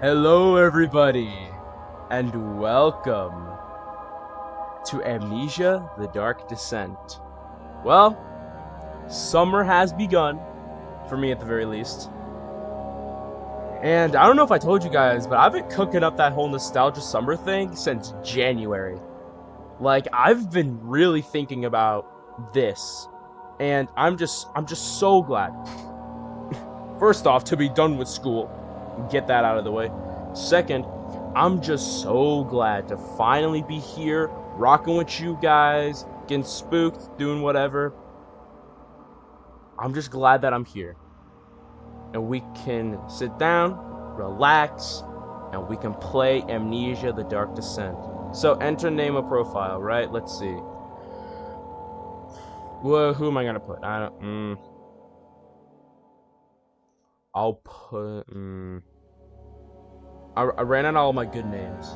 Hello, everybody, and welcome to Amnesia: The Dark Descent. Well, summer has begun, for me at the very least. And I don't know if I told you guys, but I've been cooking up that whole nostalgia summer thing since January. Like, I've been really thinking about this, and I'm just so glad. First off, to be done with school, get that out of the way. Second, I'm just so glad to finally be here, rocking with you guys, getting spooked, doing whatever. I'm just glad that I'm here. And we can sit down, relax, and we can play Amnesia: The Dark Descent. So enter name of profile, right? Let's see. Well, who am I gonna put? I don't. I'll put. I ran out all my good names.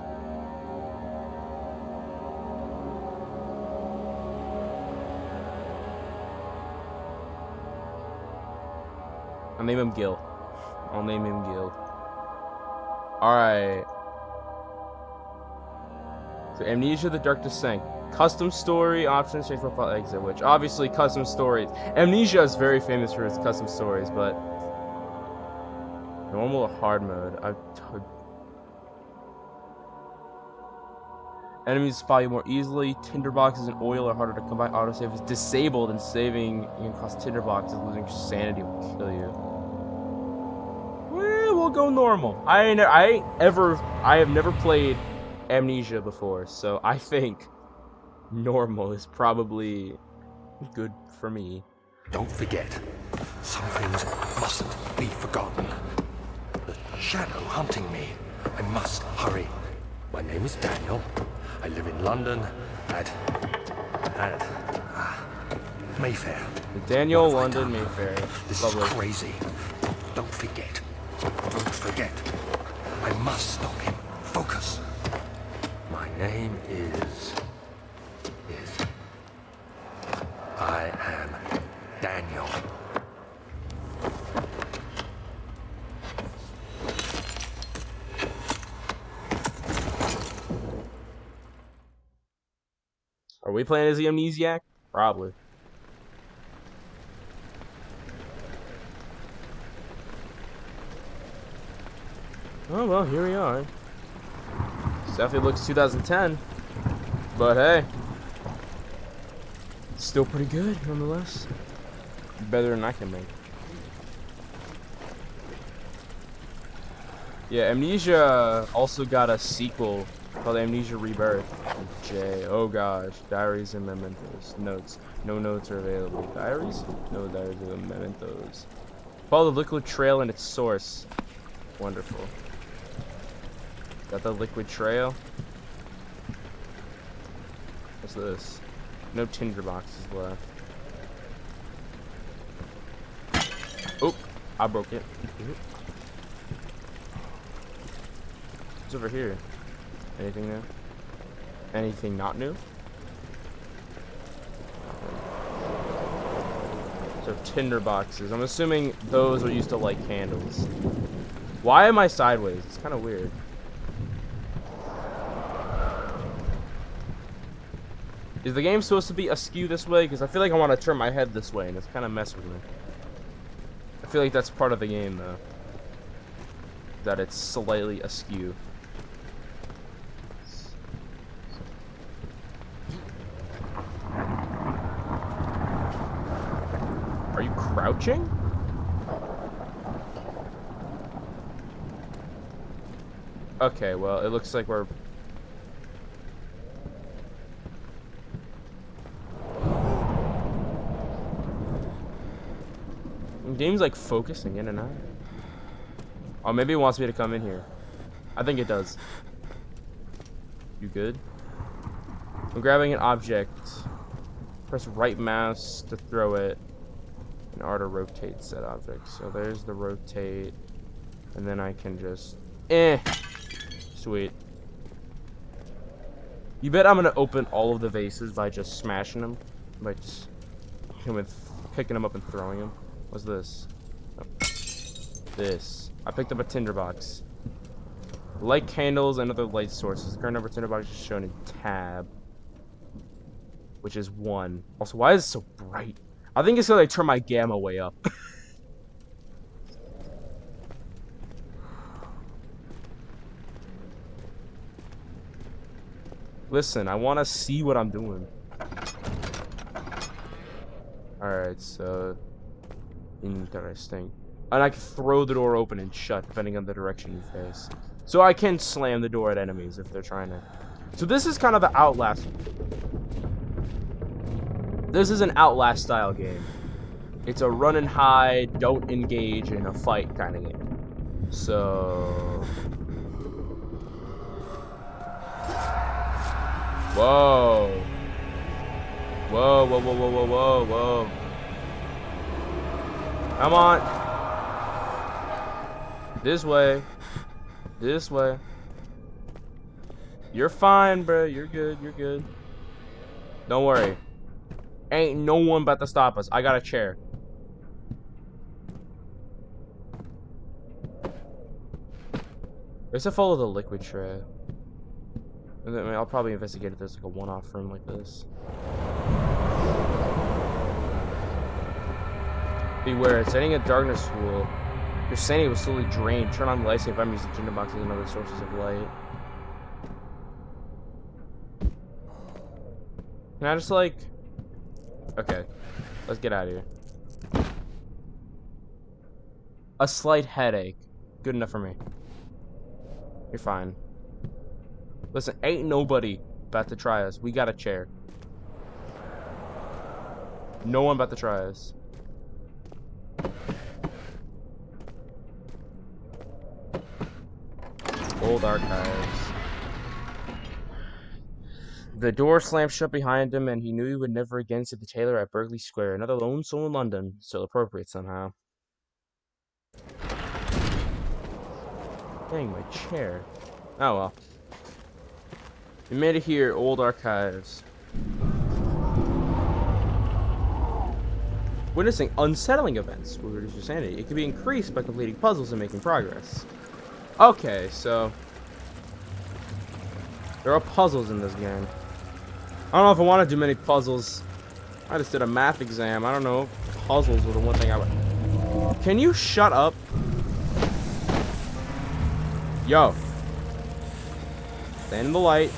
I'll name him Gil. I'll name him Gil. Alright. So Amnesia: The Dark Descent. Custom story, options, change profile, exit, which obviously custom stories. Amnesia is very famous for its custom stories, but normal or hard mode. Enemies spot you more easily. Tinderboxes and oil are harder to come by. Autosave is disabled, and saving across tinderboxes, losing sanity will kill you. We'll go normal. I have never played Amnesia before, so I think normal is probably good for me. Don't forget, some things mustn't be forgotten. The shadow hunting me. I must hurry. My name is Daniel. I live in London at Mayfair. Daniel, London, Mayfair. This Lovely. is crazy. Don't forget. Don't forget. I must stop him. Focus. My name is... I am Daniel. Are we playing as the Amnesiac? Probably. Oh well, here we are. Definitely looks 2010, but hey, still pretty good nonetheless. Better than I can make. Yeah, Amnesia also got a sequel called Amnesia Rebirth. J. Oh gosh, diaries and mementos. Notes. No notes are available. Diaries? No diaries or mementos. Follow the liquid trail and its source. Wonderful. Got the liquid trail. What's this? No tinder boxes left. Oh, I broke it. What's over here? Anything new? Anything not new? So tinder boxes. I'm assuming those are used to light candles. Why am I sideways? It's kind of weird. Is the game supposed to be askew this way? Because I feel like I want to turn my head this way, and it's kind of messing with me. I feel like that's part of the game, though. That it's slightly askew. Are you crouching? Okay, well, it looks like we're... The game's like focusing in and out. Oh, maybe it wants me to come in here. I think it does. You good? I'm grabbing an object. Press right mouse to throw it. And R to rotate said object. So there's the rotate. And then I can just... Sweet. You bet I'm gonna open all of the vases by just smashing them? By just picking them up and throwing them? What's this? Oh. This. I picked up a tinderbox. Light candles and other light sources. The current number of tinderboxes is shown in tab, which is 1. Also, why is it so bright? I think it's because I turn my gamma way up. Listen, I want to see what I'm doing. Alright, so... interesting. And I can throw the door open and shut, depending on the direction you face. So I can slam the door at enemies if they're trying to... So this is kind of the Outlast. This is an Outlast style game. It's a run and hide, don't engage in a fight kind of game. So... Whoa. Whoa, whoa, whoa, whoa, whoa, whoa, whoa. Come on. This way. This way. You're fine, bro. You're good. You're good. Don't worry. Ain't no one about to stop us. I got a chair. There's a follow the liquid tray. I mean, I'll probably investigate if there's like a one-off room like this. Beware, setting a darkness rule. Your sanity will slowly drain. Turn on the lights if I'm using tinderboxes and other sources of light. Can I just like... Okay. Let's get out of here. A slight headache. Good enough for me. You're fine. Listen, ain't nobody about to try us. We got a chair. No one about to try us. Old archives. The door slammed shut behind him, and he knew he would never again see the tailor at Berkeley Square. Another lone soul in London. Still appropriate somehow. Dang, my chair. Oh well. We made it here, old archives. Witnessing unsettling events will reduce your sanity. It can be increased by completing puzzles and making progress. Okay, so... there are puzzles in this game. I don't know if I want to do many puzzles. I just did a math exam. I don't know. Puzzles were the one thing I would... Can you shut up? Yo. Stand in the light.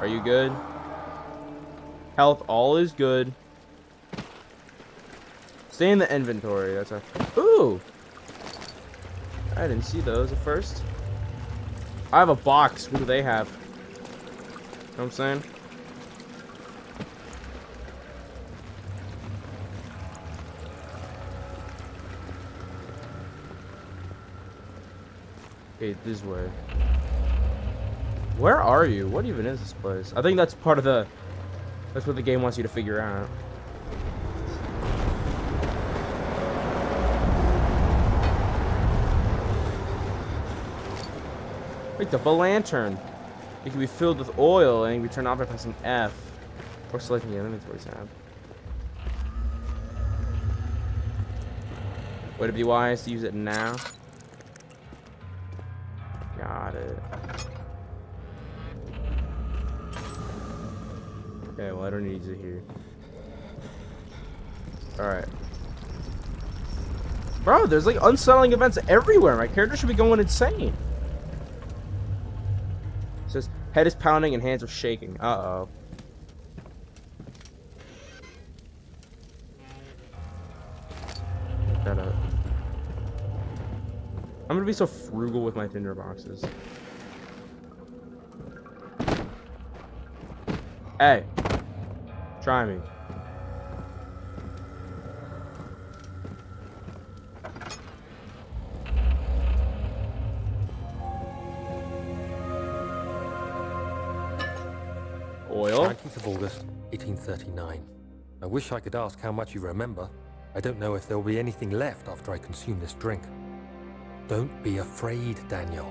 Are you good? Health, all is good. Stay in the inventory. That's a... Ooh! I didn't see those at first. I have a box. What do they have? You know what I'm saying? Okay, this way. Where are you? What even is this place? I think that's part of the... That's what the game wants you to figure out. Picked up a lantern. It can be filled with oil and can be turned off by pressing F or selecting the inventory tab. Would it be wise to use it now? Got it. Okay, well I don't need it here. Alright. Bro, there's like unsettling events everywhere. My character should be going insane. It says head is pounding and hands are shaking. Uh-oh. Look that up. I'm gonna be so frugal with my tinder boxes. Hey. Try me. Oil. 19th of August, 1839. I wish I could ask how much you remember. I don't know if there will be anything left after I consume this drink. Don't be afraid, Daniel.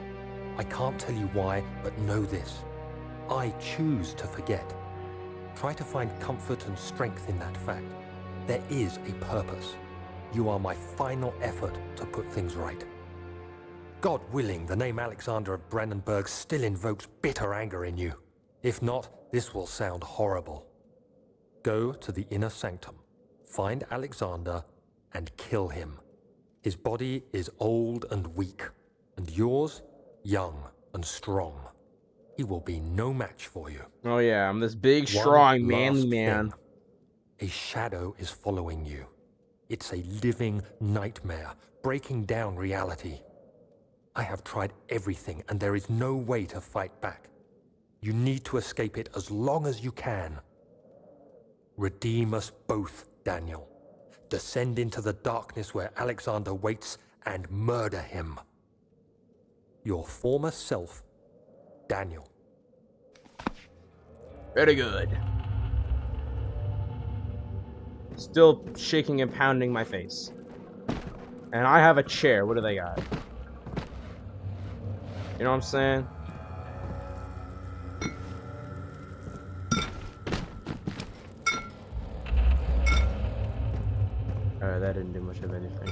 I can't tell you why, but know this. I choose to forget. Try to find comfort and strength in that fact. There is a purpose. You are my final effort to put things right. God willing, the name Alexander of Brandenburg still invokes bitter anger in you. If not, this will sound horrible. Go to the inner sanctum, find Alexander, and kill him. His body is old and weak, and yours, young and strong. He will be no match for you. Oh yeah, I'm this big, One strong, manly last man. thing. A shadow is following you. It's a living nightmare, breaking down reality. I have tried everything, and there is no way to fight back. You need to escape it as long as you can. Redeem us both, Daniel. Descend into the darkness where Alexander waits and murder him. Your former self, Daniel. Very good. Still shaking and pounding my face. And I have a chair. What do they got? You know what I'm saying? Alright, that didn't do much of anything.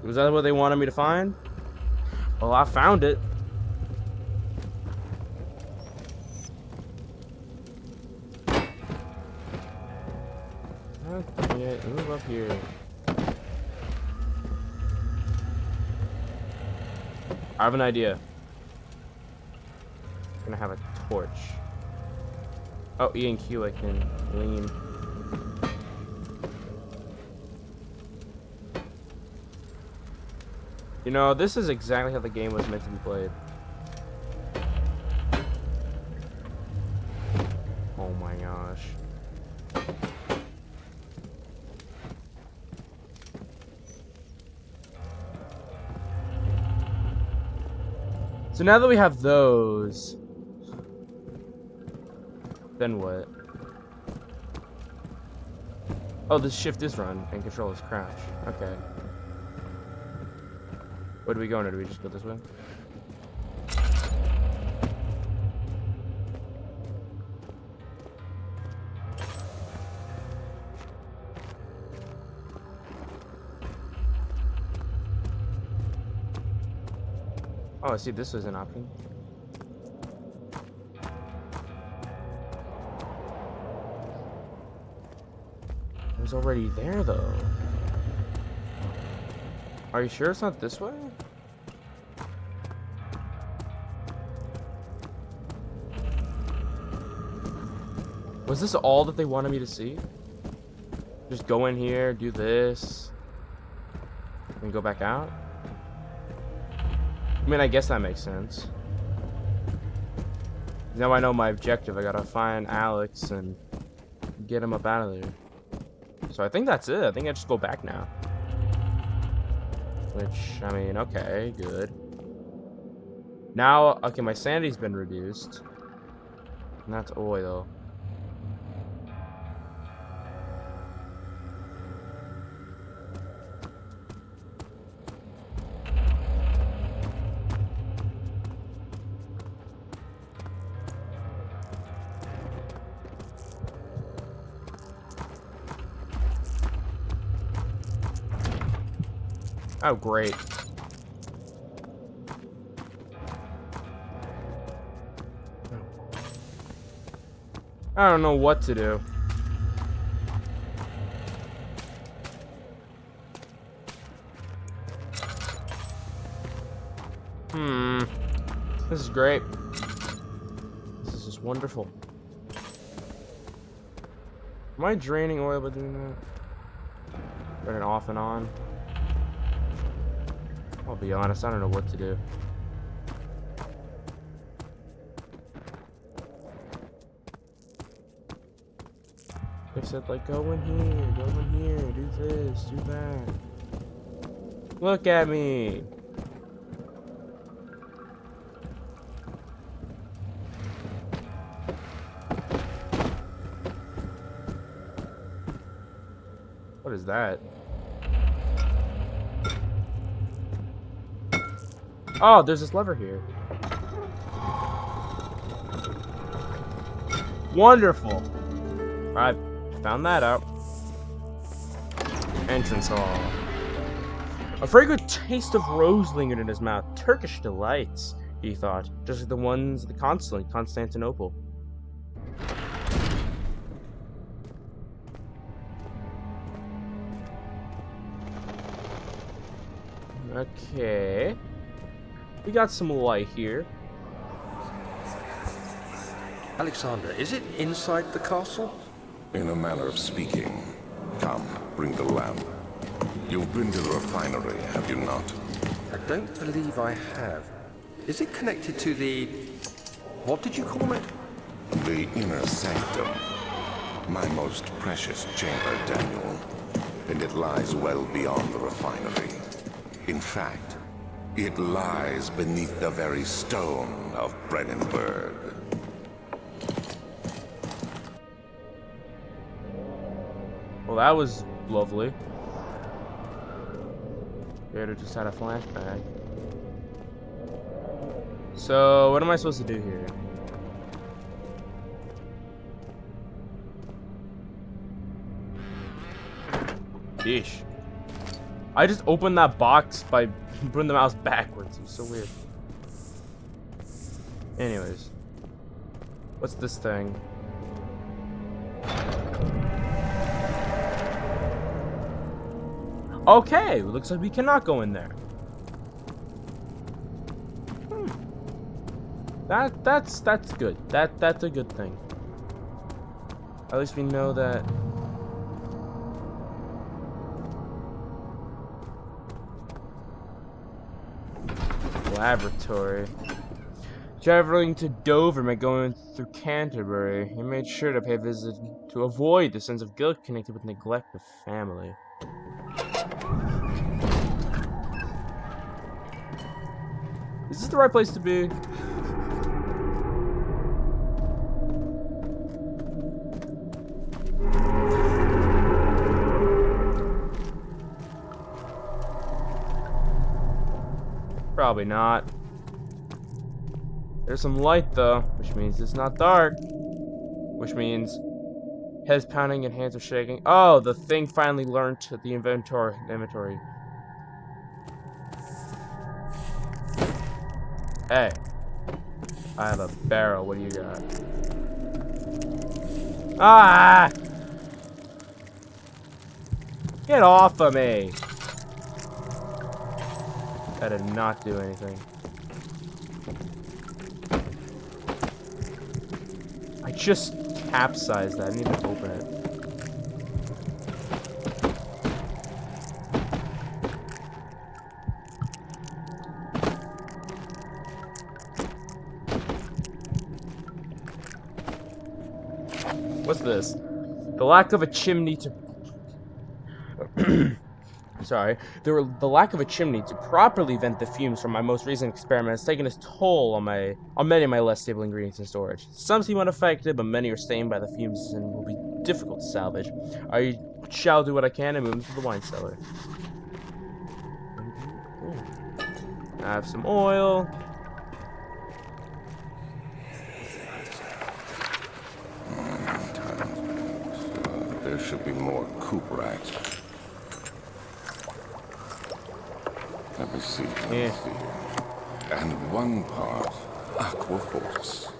Was that what they wanted me to find? Well, I found it. Okay, move up here. I have an idea. I'm gonna have a torch. Oh, E and Q, I can lean. You know, this is exactly how the game was meant to be played. Oh my gosh. So now that we have those, then what? Oh, this shift is run and control is crouch. Okay. Where do we go now? Do we just go this way? Oh, I see this was an option. It was already there, though. Are you sure it's not this way? Was this all that they wanted me to see? Just go in here, do this, and go back out? I mean, I guess that makes sense. Now I know my objective. I gotta find Alex and get him up out of there. So I think that's it. I think I just go back now. Which, I mean, okay, good. Now, okay, my sanity's been reduced. And that's oil. Oh, great. I don't know what to do. This is great. This is just wonderful. Am I draining oil by doing that? Turn it off and on. I'll be honest, I don't know what to do. They said, like, go in here, do this, do that. Look at me. What is that? Oh, there's this lever here. Wonderful. I found that out. Entrance hall. A fragrant taste of rose lingered in his mouth. Turkish delights, he thought, just like the ones at the consulate in Constantinople. Okay. We got some light here. Alexander, is it inside the castle? In a manner of speaking. Come, bring the lamp. You've been to the refinery, have you not? I don't believe I have. Is it connected to the... what did you call it? The inner sanctum. My most precious chamber, Daniel. And it lies well beyond the refinery. In fact, it lies beneath the very stone of Brennenburg. Well, that was lovely. Gator just had a flashback. So, what am I supposed to do here? Yeesh. I just opened that box by putting the mouse backwards. It was so weird. Anyways. What's this thing? Okay, looks like we cannot go in there. That's good. That's a good thing. At least we know that. Laboratory. Traveling to Dover meant going through Canterbury. He made sure to pay a visit to avoid the sense of guilt connected with neglect of family. Is this the right place to be? Probably not. There's some light though, which means it's not dark. Which means head's pounding and hands are shaking. Oh, the thing finally learned the inventory. Hey, I have a barrel. What do you got? Ah! Get off of me! That did not do anything. I just capsized that. I need to open it. What's this? The lack of a chimney to... Sorry. The lack of a chimney to properly vent the fumes from my most recent experiment has taken its toll on many of my less stable ingredients in storage. Some seem unaffected, but many are stained by the fumes and will be difficult to salvage. I shall do what I can and move them to the wine cellar. I have some oil. There should be more coop racks. Let me see. And one part aquaforce.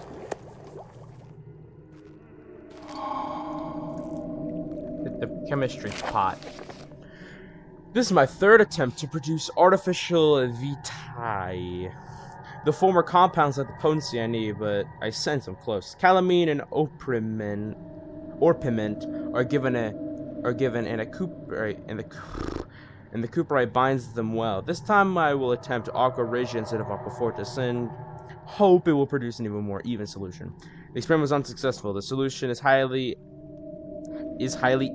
The chemistry pot. This is my third attempt to produce artificial vitae. The former compounds have the potency I need, but I sense them close. Calamine and orpiment are given and the cuprite binds them well. This time I will attempt aqua regia instead of aquafortis and hope it will produce an even more even solution. The experiment was unsuccessful. The solution is highly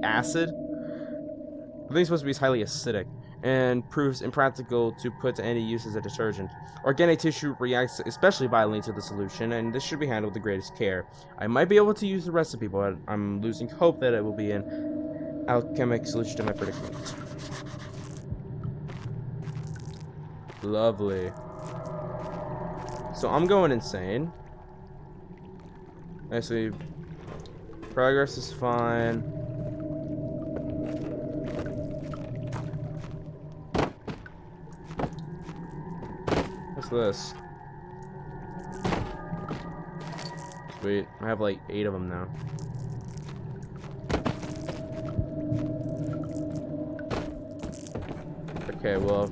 acid. I think it's supposed to be highly acidic and proves impractical to put to any use as a detergent. Organic tissue reacts especially violently to the solution, and this should be handled with the greatest care. I might be able to use the recipe, but I'm losing hope that it will be an alchemic solution to my predicament. Lovely. So I'm going insane. Actually, progress is fine. this? Sweet. I have like 8 of them now. Okay, well.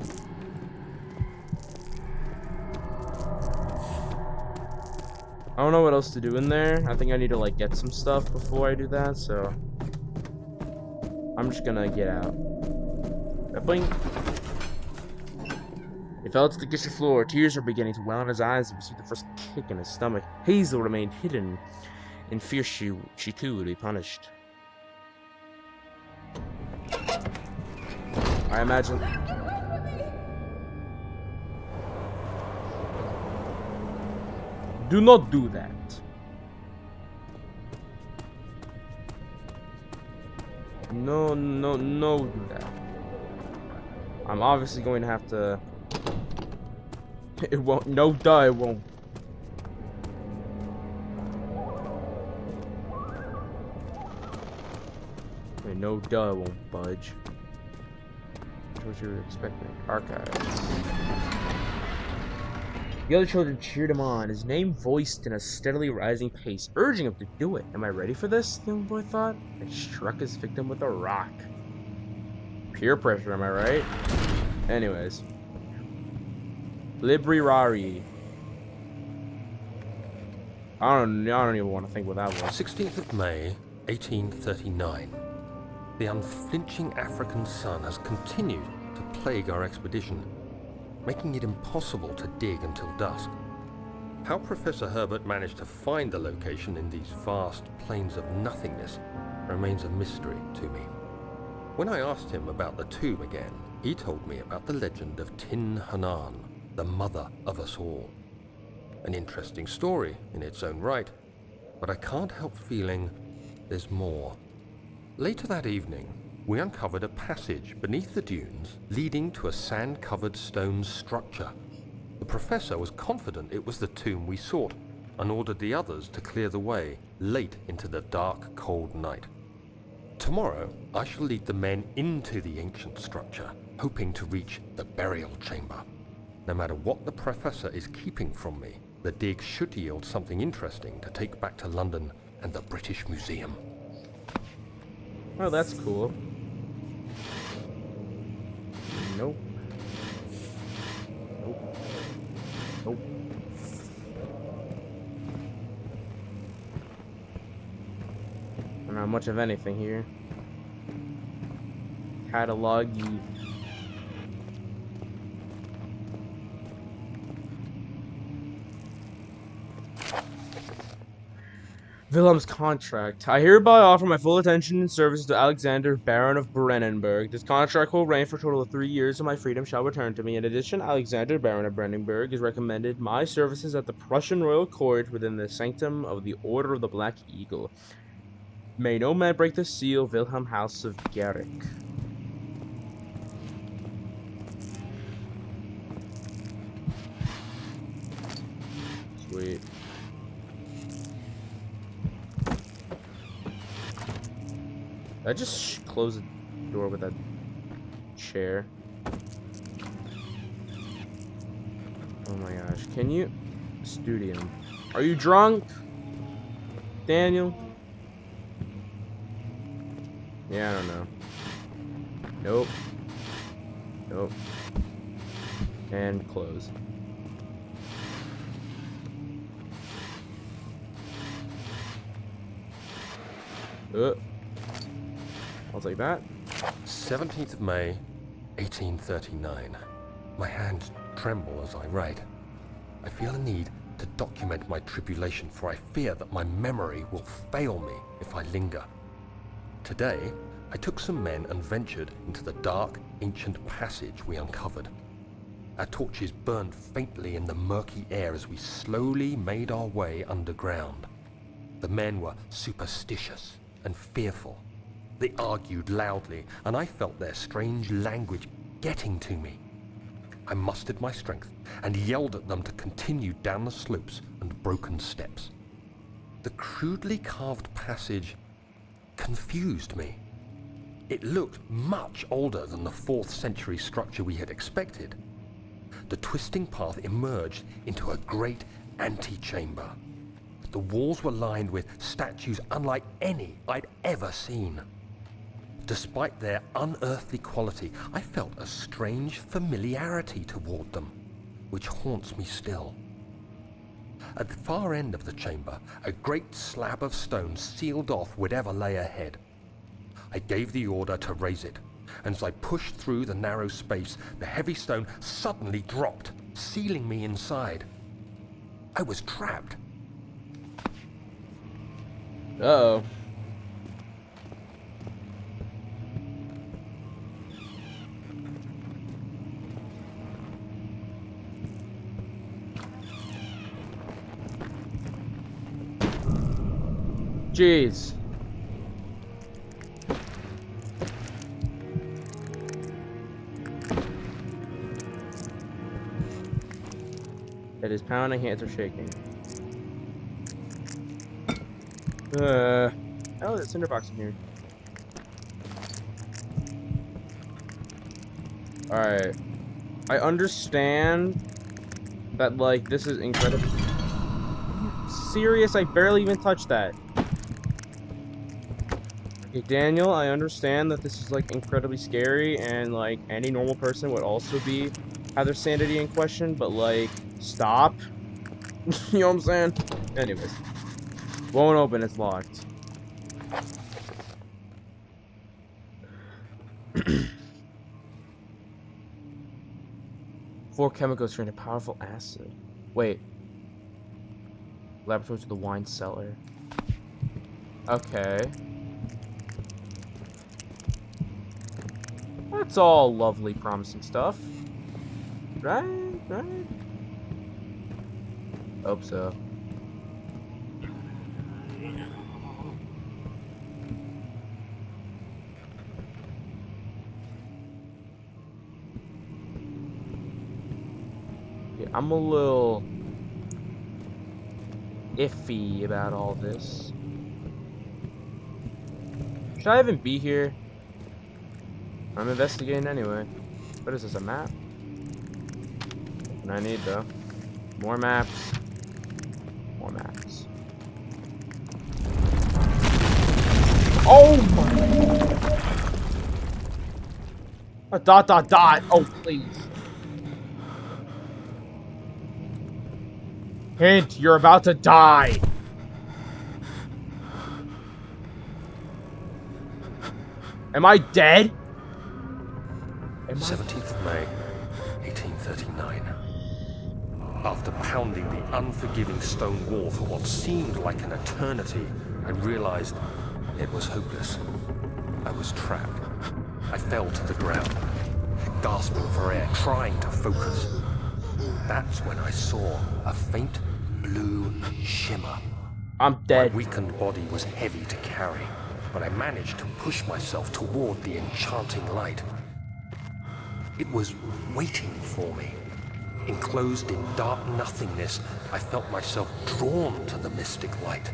I don't know what else to do in there. I think I need to like get some stuff before I do that, so I'm just gonna get out. Bling. He fell to the kitchen floor. Tears were beginning to well in his eyes and received the first kick in his stomach. Hazel remained hidden in fear she too would be punished. I imagine. Do not do that. No, do that. I'm obviously going to have to. It won't. No, duh, it won't. Wait, no, duh, it won't budge. What you were expecting? Archives. The other children cheered him on, his name voiced in a steadily rising pace, urging him to do it. Am I ready for this? The young boy thought. He struck his victim with a rock. Peer pressure, am I right? Anyways. Librari. I don't even want to think what that was. 16th of May, 1839. The unflinching African sun has continued to plague our expedition, making it impossible to dig until dusk. How Professor Herbert managed to find the location in these vast plains of nothingness remains a mystery to me. When I asked him about the tomb again, he told me about the legend of Tin Hanan, the mother of us all. An interesting story in its own right, but I can't help feeling there's more. Later that evening, we uncovered a passage beneath the dunes leading to a sand-covered stone structure. The professor was confident it was the tomb we sought and ordered the others to clear the way late into the dark, cold night. Tomorrow, I shall lead the men into the ancient structure, hoping to reach the burial chamber. No matter what the professor is keeping from me, the dig should yield something interesting to take back to London and the British Museum. Oh, that's cool. Nope. Nope. Nope. Not much of anything here. Catalog-y. Wilhelm's contract. I hereby offer my full attention and services to Alexander, Baron of Brennenburg. This contract will reign for a total of 3 years, and my freedom shall return to me. In addition, Alexander, Baron of Brennenburg, has recommended my services at the Prussian royal court within the sanctum of the Order of the Black Eagle. May no man break the seal, Wilhelm House of Garrick. Sweet. I just close the door with that chair. Oh my gosh. Can you... Studium. Are you drunk? Daniel? Yeah, I don't know. Nope. Nope. And close. I'll take that. 17th of May, 1839. My hands tremble as I write. I feel a need to document my tribulation, for I fear that my memory will fail me if I linger. Today, I took some men and ventured into the dark, ancient passage we uncovered. Our torches burned faintly in the murky air as we slowly made our way underground. The men were superstitious and fearful. They argued loudly, and I felt their strange language getting to me. I mustered my strength and yelled at them to continue down the slopes and broken steps. The crudely carved passage confused me. It looked much older than the 4th century structure we had expected. The twisting path emerged into a great antechamber. The walls were lined with statues unlike any I'd ever seen. Despite their unearthly quality, I felt a strange familiarity toward them, which haunts me still. At the far end of the chamber, a great slab of stone sealed off whatever lay ahead. I gave the order to raise it, and as I pushed through the narrow space, the heavy stone suddenly dropped, sealing me inside. I was trapped. Uh-oh. Jeez. It is pounding, hands are shaking. Oh, there's a cinder box in here. Alright. I understand that, like, this is incredible. Serious? I barely even touched that. Okay, Daniel, I understand that this is, like, incredibly scary, and, like, any normal person would also have their sanity in question, but, like, stop. You know what I'm saying? Anyways. Won't open, it's locked. Four chemicals create a powerful acid. Wait. Laboratory to the wine cellar. Okay. That's all lovely, promising stuff. Right? Right? Hope so. Yeah, I'm a little iffy about all this. Should I even be here? I'm investigating anyway. What is this, a map? What I need, though. More maps. More maps. Oh my! A dot dot dot! Oh, please. Hint, you're about to die! Am I dead? 17th of May, 1839. After pounding the unforgiving stone wall for what seemed like an eternity, I realized it was hopeless. I was trapped. I fell to the ground, gasping for air, trying to focus. That's when I saw a faint blue shimmer. I'm dead. My weakened body was heavy to carry, but I managed to push myself toward the enchanting light. It was waiting for me. Enclosed in dark nothingness, I felt myself drawn to the mystic light.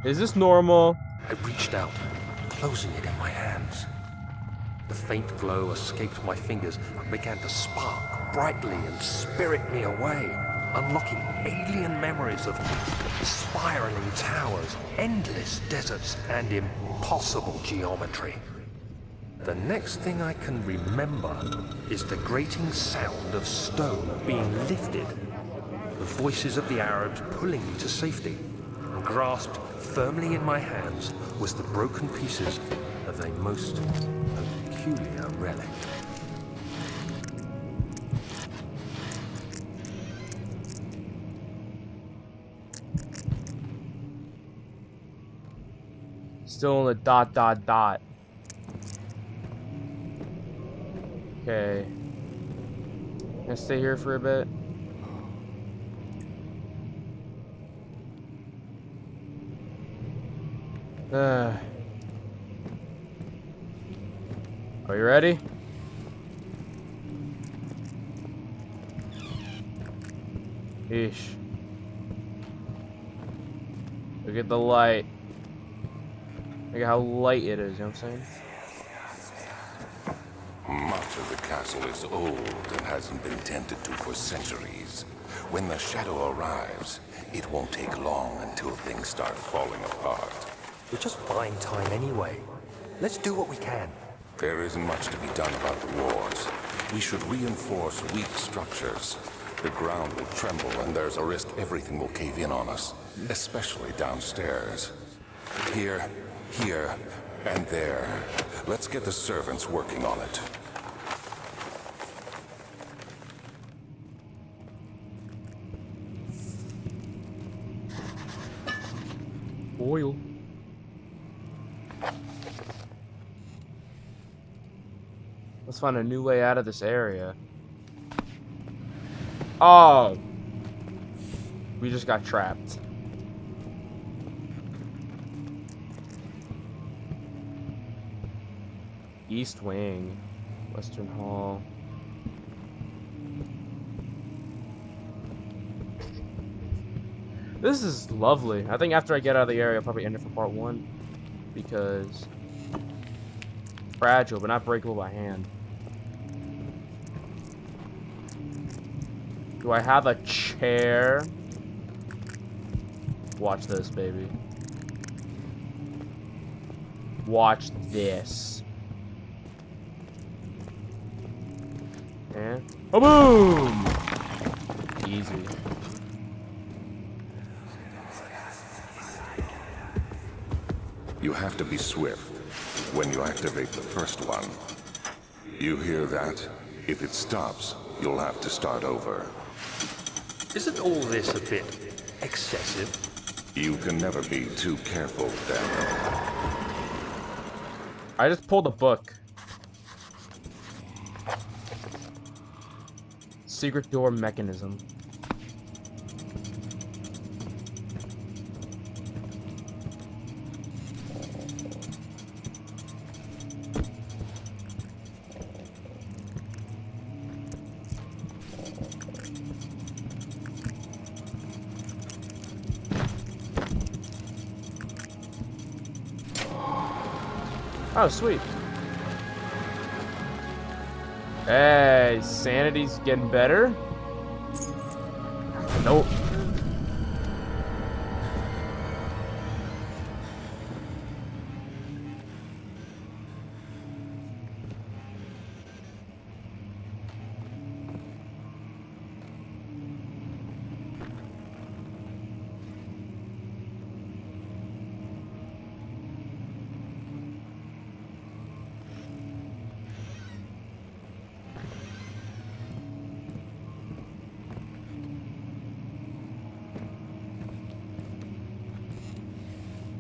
Is this normal? I reached out, closing it in my hands. The faint glow escaped my fingers and began to spark brightly and spirit me away, unlocking alien memories of spiraling towers, endless deserts, and impossible geometry. The next thing I can remember is the grating sound of stone being lifted, the voices of the Arabs pulling me to safety, and grasped firmly in my hands was the broken pieces of a most peculiar relic. Still in the dot dot dot. Okay. Can I stay here for a bit? Are you ready? Eesh. Look at the light. Look at how light it is, you know what I'm saying? Much of the castle is old and hasn't been tended to for centuries. When the shadow arrives, it won't take long until things start falling apart. We're just buying time anyway. Let's do what we can. There isn't much to be done about the wars. We should reinforce weak structures. The ground will tremble and there's a risk everything will cave in on us, especially downstairs. Here, and there. Let's get the servants working on it. Oil. Let's find a new way out of this area. Oh! We just got trapped. East Wing. Western Hall. This is lovely. I think after I get out of the area, I'll probably end it for part 1. Because... fragile, but not breakable by hand. Do I have a chair? Watch this, baby. Watch this. And... oh, boom! Easy. You have to be swift when you activate the first one. You hear that? If it stops, you'll have to start over. Isn't all this a bit excessive? You can never be too careful, Daniel. I just pulled a book. Secret door mechanism. Oh, sweet. Hey, sanity's getting better. Nope.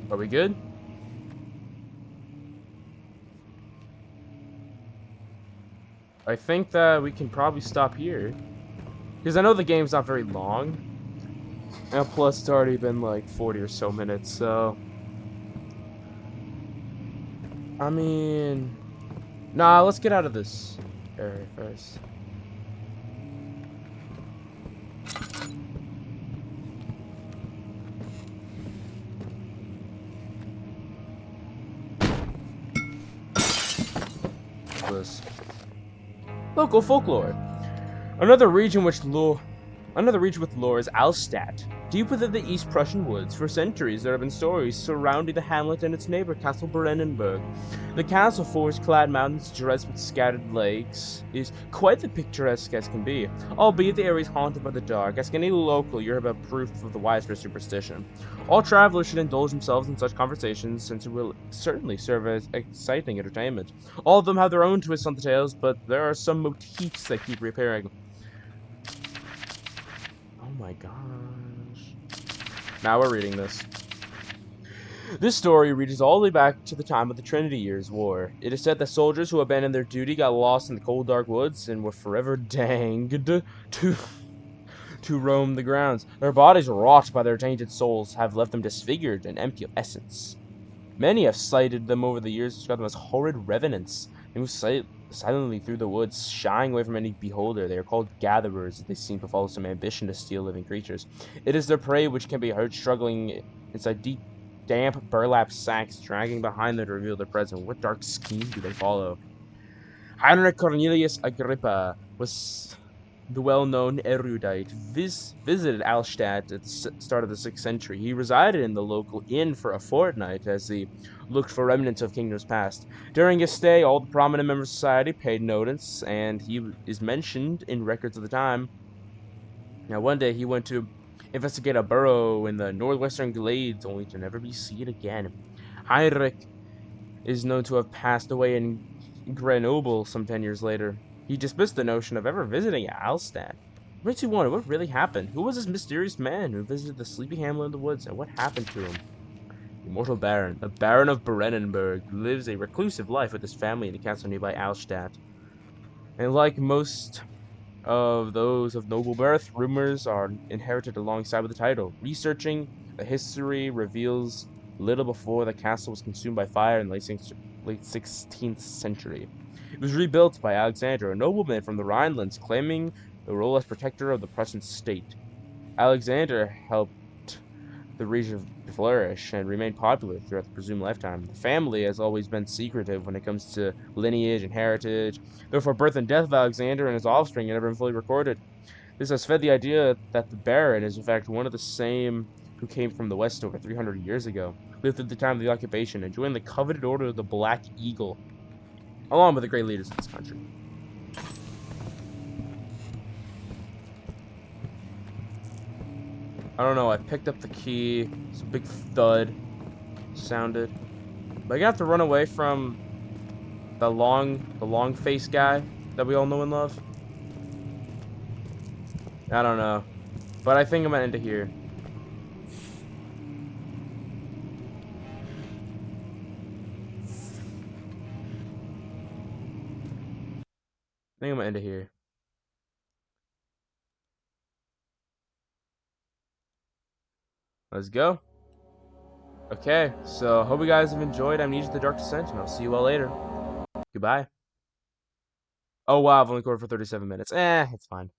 Are we good? I think that we can probably stop here. Because I know the game's not very long. And plus, it's already been like 40 or so minutes, so... I mean... nah, let's get out of this area first. This. Local folklore. Another region with lore is Alstadt. Deep within the East Prussian woods, for centuries there have been stories surrounding the hamlet and its neighbor, Castle Brennenburg. The castle, forest-clad mountains dressed with scattered lakes, is quite the picturesque as can be, albeit the area is haunted by the dark. Ask any local, you hear about proof of the widespread superstition. All travelers should indulge themselves in such conversations, since it will certainly serve as exciting entertainment. All of them have their own twists on the tales, but there are some motifs that keep reappearing. Oh my gosh. Now we're reading this. This story reaches all the way back to the time of the Trinity Years' War. It is said that soldiers who abandoned their duty got lost in the cold, dark woods and were forever danged to roam the grounds. Their bodies, wrought by their tainted souls, have left them disfigured and empty of essence. Many have cited them over the years, described them as horrid revenants. They move silently through the woods, shying away from any beholder. They are called gatherers, as they seem to follow some ambition to steal living creatures. It is their prey which can be heard struggling inside deep, damp burlap sacks, dragging behind them to reveal their presence. What dark scheme do they follow? Heinrich Cornelius Agrippa was the well-known erudite. Visited Alstadt at the start of the 6th century. He resided in the local inn for a fortnight as he looked for remnants of kingdoms past. During his stay, all the prominent members of society paid notice, and he is mentioned in records of the time. Now, one day he went to investigate a burrow in the northwestern glades, only to never be seen again. Heinrich is known to have passed away in Grenoble some 10 years later. He dismissed the notion of ever visiting Alstadt. It makes you wonder what really happened. Who was this mysterious man who visited the sleepy hamlet in the woods, and what happened to him? The immortal Baron, the Baron of Brennenburg, lives a reclusive life with his family in the castle nearby Alstadt. And like most of those of noble birth, rumors are inherited alongside with the title. Researching the history reveals little before the castle was consumed by fire in the late 16th century. It was rebuilt by Alexander, a nobleman from the Rhinelands, claiming the role as protector of the Prussian state. Alexander helped the region flourish and remain popular throughout the presumed lifetime. The family has always been secretive when it comes to lineage and heritage. Therefore, birth and death of Alexander and his offspring have never been fully recorded. This has fed the idea that the Baron is in fact one of the same who came from the West over 300 years ago, lived at the time of the occupation, and joined the coveted Order of the Black Eagle, along with the great leaders of this country. I don't know, I picked up the key, some big thud sounded. But I got to run away from the long face guy that we all know and love. I don't know. But I think I'm gonna end it here. I think I'm gonna end it here. Let's go. Okay, so hope you guys have enjoyed Amnesia the Dark Descent, and I'll see you all later. Goodbye. Oh wow, I've only recorded for 37 minutes. It's fine.